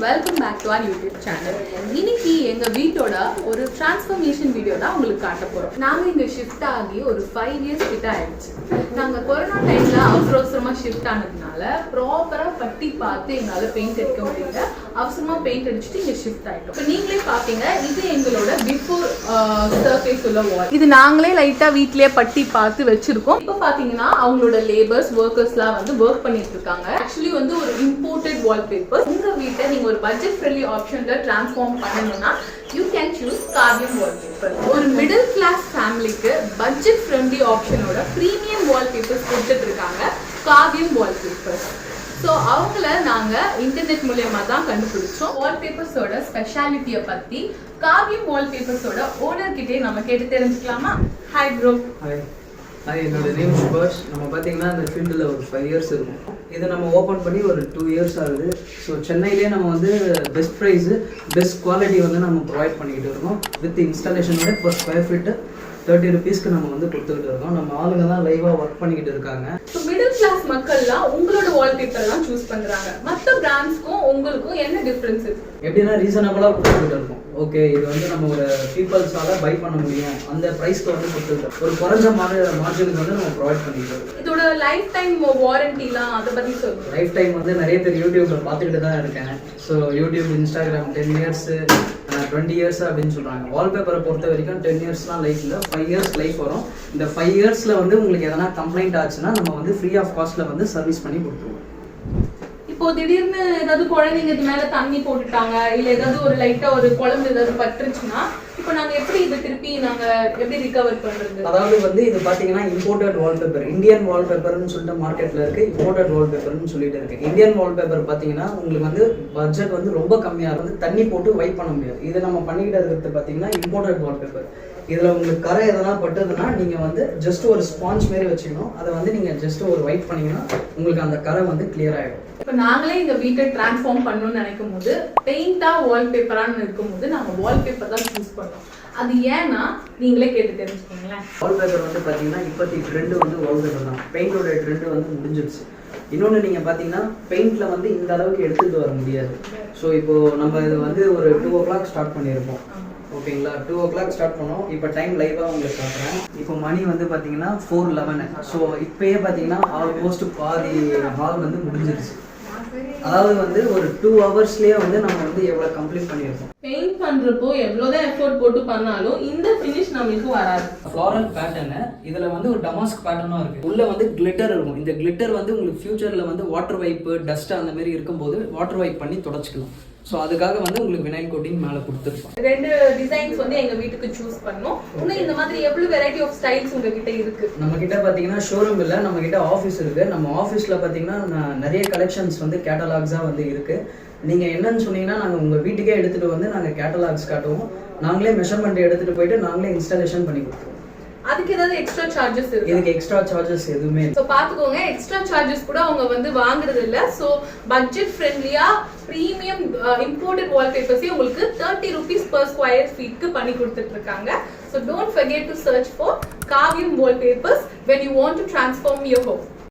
Welcome back to our YouTube channel. இன்னைக்கு எங்க வீட்டோட ஒரு டிரான்ஸ்ஃபர்மேஷன் வீடியோ தான் உங்களுக்கு காட்ட போறோம். நாங்க இங்க ஷிஃப்ட் ஆகி ஒரு 5 இயர்ஸ் கிட்ட ஆயிடுச்சு. நாங்க கொரோனா டைம்ல அவசரமா ஷிஃப்ட் ஆனதுனால ப்ராப்பரா பட்டி பார்த்து எங்களால பெயிண்ட் அடிக்க முடியல. அவசரமா பெயிண்ட் அடிச்சுட்டு இங்க ஷிஃப்ட் ஆயிட்டோம். இப்போ நீங்களே பாத்தீங்க, இது எங்களோட பிஃபோர் சர்ஃபேஸ் உள்ள வால். இது நாங்களே லைட்டா வீட்லயே பட்டி பார்த்து வச்சிருக்கோம். இப்போ பாத்தீங்கன்னா அவங்களோட லேபர்ஸ் ஒர்க்கர்ஸ்லாம் வந்து ஒர்க் பண்ணிட்டு இருக்காங்க. ஆக்சுவலி வந்து ஒரு இம்போர்ட்டட் வால்பேப்பர். உங்க வீட்டை நீங்க ஒரு பட்ஜெட் ஃப்ரெண்ட்லி ஆப்ஷன்ல டிரான்ஸ்ஃபார்ம் பண்ணணும்னா you can choose Kaviyam wallpaper. ஒரு மிடில் கிளாஸ் ஃபேமிலிக்கு பட்ஜெட் ஃப்ரெண்ட்லி ஆப்ஷனோட பிரீமியம் வால்பேப்பர்ஸ் கொடுத்துட்டு இருக்காங்க காவியம் வால்பேப்பர். ஸோ அவங்கள நாங்கள் இன்டர்நெட் மூலயமா தான் கண்டுபிடிச்சோம். வால்பேப்பர்ஸோட ஸ்பெஷாலிட்டியை பற்றி காவியம் வால்பேப்பர்ஸோட ஓனர்கிட்டே நம்ம கேட்டு தெரிஞ்சுக்கலாமா? Hi bro. ஹாய், என்னோட நேம் சுபாஷ். நம்ம பார்த்தீங்கன்னா இந்த ஃபீல்டில் ஒரு 5 இயர்ஸ் இருக்கும். இதை நம்ம ஓப்பன் பண்ணி ஒரு 2 இயர்ஸ் ஆகுது. ஸோ சென்னையிலே நம்ம வந்து பெஸ்ட் ப்ரைஸு பெஸ்ட் குவாலிட்டி வந்து நம்ம ப்ரொவைட் பண்ணிக்கிட்டு இருக்கோம். வித் இன்ஸ்டாலேஷனோட இப்போ ஸ்கொயர் ஃபீட்டு 30 rupeesக்கு நம்ம வந்து கொடுத்துக்கிட்டு இருக்கோம். நம்ம ஆளுங்க தான் லைவாக ஒர்க் பண்ணிக்கிட்டு இருக்காங்க. ஸோ மிடில் கிளாஸ் மக்கள்லாம் உங்களோட வால்பேப்பர்லாம் சூஸ் பண்ணுறாங்க. மற்ற பிராண்ட்ஸ்க்கும் உங்களுக்கும் என்ன டிஃப்ரென்ஸ் இருக்கு? எப்படின்னா ரீசனபிளாக கொடுத்துக்கிட்டு இருக்கோம். ஓகே, இது வந்து நம்ம ஒரு பீப்புள்ஸால பை பண்ண முடியும், அந்த ப்ரைஸ்க்கு வந்து கொடுத்துருக்கோம். ஒரு குறைஞ்ச மார்ஜினுக்கு வந்து நம்ம ப்ரொவைட் பண்ணிக்கிறோம். இதோட லைஃப் டைம் வாரண்டிலாம் அதை பற்றி சொல்லுங்கள். லைஃப் டைம் வந்து நிறைய பேர் யூடியூப்ல பார்த்துக்கிட்டு தான் இருக்கேன். So YouTube, Instagram 10 years 20 years அப்படின்னு சொல்கிறாங்க. வால்பேப்பரை பொறுத்த வரைக்கும் 10 இயர்ஸ்லாம் லைஃப் இல்லை, 5 இயர்ஸ் லைஃப் வரும். இந்த 5 இயர்ஸில் வந்து உங்களுக்கு எதனா கம்ப்ளைண்ட் ஆச்சுன்னா நம்ம வந்து ஃப்ரீ ஆஃப் காஸ்ட்டில் வந்து சர்வீஸ் பண்ணி கொடுத்துருவோம். இப்போ திடீர்னு ஏதாவது குழந்தைங்க இது மேல தண்ணி போட்டுட்டாங்க, இல்ல ஏதாவது ஒரு லைட்டா ஒரு குழம்பு ஏதாவது பட்டுருச்சுன்னா இப்போ நாங்க எப்படி இதை திருப்பி நாங்க எப்படி ரிகவர் பண்றது? அதாவது வந்து இது பாத்தீங்கன்னா இம்போர்ட்டட் வால்பேப்பர், இந்தியன் வால்பேப்பர்னு சொல்லிட்டு மார்க்கெட்ல இருக்கு. இம்போர்ட்டட் வால்பேப்பர்னு சொல்லிட்டு இருக்கு. இந்தியன் வால்பேப்பர் பாத்தீங்கன்னா உங்களுக்கு வந்து பட்ஜெட் வந்து ரொம்ப கம்மியா இருக்கு, தண்ணி போட்டு வைப் பண்ண முடியாது. இதை நம்ம பண்ணிக்கிட்டு இருக்கிறது பாத்தீங்கன்னா இம்போர்ட்டட் வால்பேப்பர். இதுல உங்களுக்கு கரை எதனா பட்டதுன்னா நீங்க வந்து ஜஸ்ட் ஒரு ஸ்பாஞ்ச் மாரி வச்சுக்கணும். அதை வந்து நீங்க ஜஸ்ட் ஒரு வைப் பண்ணீங்கன்னா உங்களுக்கு அந்த கரை வந்து கிளியர் ஆயிடும். இப்போ நாங்களே இந்த வீட்டை டிரான்ஸ்ஃபார்ம் பண்ணணும்னு நினைக்கும் போது பெயிண்டா வால்பேப்பரான்னு இருக்கும்போது நாங்க வால்பேப்பர் தான் சூஸ் பண்ணோம். அது ஏன்னா நீங்களே கேட்டு தெரிஞ்சுக்கோங்களேன். வால்பேப்பர் வந்து பாத்தீங்கன்னா இப்போதைக்கு ட்ரெண்ட் வந்து வால்பேப்பர் தான். பெயிண்டோட ட்ரெண்ட் வந்து முடிஞ்சிருச்சு. இன்னொன்று நீங்கள் பார்த்தீங்கன்னா பெயிண்டில் வந்து இந்த அளவுக்கு எடுத்துகிட்டு வர முடியாது. ஸோ இப்போது நம்ம இது வந்து ஒரு 2 o'clock ஸ்டார்ட் பண்ணியிருப்போம். ஓகேங்களா, 2 o'clock ஸ்டார்ட் பண்ணோம். இப்போ டைம் லைவாக உங்களுக்கு காட்டுறேன். இப்போ மணி வந்து பார்த்தீங்கன்னா 4:11. ஸோ இப்போயே பார்த்தீங்கன்னா ஆல்மோஸ்ட் பாதி ஹால் வந்து முடிஞ்சிருச்சு. அதாவது வந்து ஒரு 2 hours-லேயே வந்து நம்ம வந்து எவ்வளோ கம்ப்ளீட் பண்ணியிருக்கோம். பெயிண்ட் பண்றப்போ எவ்வளவுதான் எஃபோர்ட் போட்டு பண்ணாலும் இந்த ஃபினிஷ் நமக்கு வராது. ஃப்ளாரல் பேட்டர்னு இதில் வந்து ஒரு டமாஸ்க் பேட்டர்னும் இருக்குது. உள்ளே வந்து கிளிட்டர் இருக்கும். இந்த கிளிட்டர் வந்து உங்களுக்கு ஃபியூச்சரில் வந்து வாட்டர் வைப்பு, டஸ்ட் அந்த மாதிரி இருக்கும்போது வாட்டர் வைப் பண்ணி தொடச்சிக்கலாம். ஸோ அதுக்காக வந்து உங்களுக்கு வினைல் கோட்டிங் மேலே கொடுத்துருப்போம். 2 டிசைன்ஸ் வந்து எங்கள் வீட்டுக்கு சூஸ் பண்ணோம். இன்னும் இந்த மாதிரி எவ்வளோ வெரைட்டி ஆஃப் ஸ்டைல்ஸ் உங்ககிட்ட இருக்கு? நம்ம கிட்ட பார்த்தீங்கன்னா ஷோரூம் இல்லை, நம்ம கிட்ட ஆஃபீஸ் இருக்கு. நம்ம ஆஃபீஸில் பார்த்தீங்கன்னா நிறைய கலெக்ஷன்ஸ் வந்து கேட்டலாக்ஸாக வந்து இருக்கு. நீங்கள் என்னன்னு சொன்னீங்கன்னா நாங்கள் உங்கள் வீட்டுக்கே எடுத்துகிட்டு வந்து நாங்கள் கேட்டலாக்ஸ் காட்டுவோம். நாங்களே மெஷர்மெண்ட் எடுத்துகிட்டு போயிட்டு நாங்களே இன்ஸ்டாலேஷன் பண்ணி கொடுத்துருவோம். அதுக்கு ஏதாவது எக்ஸ்ட்ரா சார்ஜஸ் இருக்கு? இதுக்கு எக்ஸ்ட்ரா சார்ஜஸ் எதுவுமே இல்லை. ஸோ பார்த்துக்கோங்க, எக்ஸ்ட்ரா சார்ஜஸ் கூட அவங்க வந்து வாங்குறது இல்லை. ஸோ பட்ஜெட் ஃப்ரெண்ட்லியா ப்ரீமியம் இம்போர்ட்டட் வால்பேப்பர்ஸே உங்களுக்கு 30 rupees per square feet பண்ணி கொடுத்துட்டு இருக்காங்க. So don't forget to search for Kaviyam wallpapers when you want to transform your home.